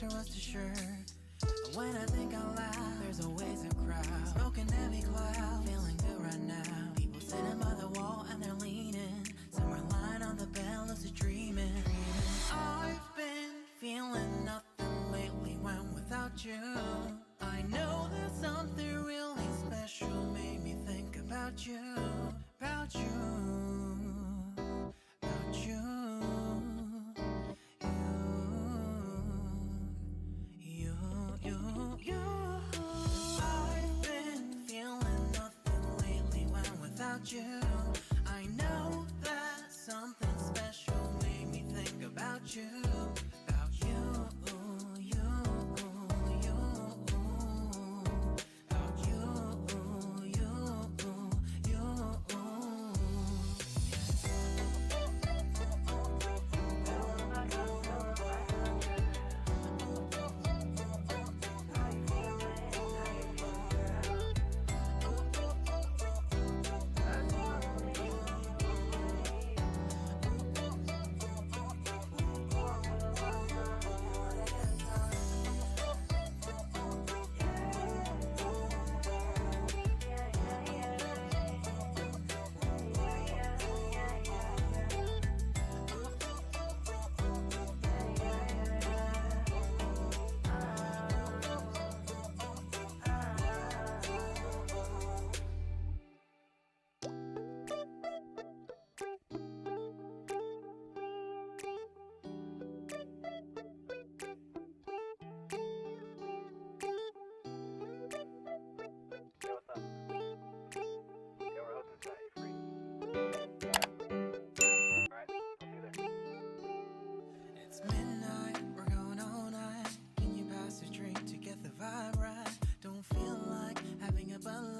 so rest assured. When I think out loud, there's always a crowd. Smoking heavy cloud, feeling good right now. People sitting by the wall and they're leaning. Some are lying on the bed, lucid dreaming. I've been feeling nothing lately when without you. I know that something really special made me think about you. About you. About you. I've been feeling nothing lately when without you. I know that something special made me think about you. About you, you, you. About you, you, you. It's midnight, we're going all night. Can you pass a drink to get the vibe right? Don't feel like having a Bud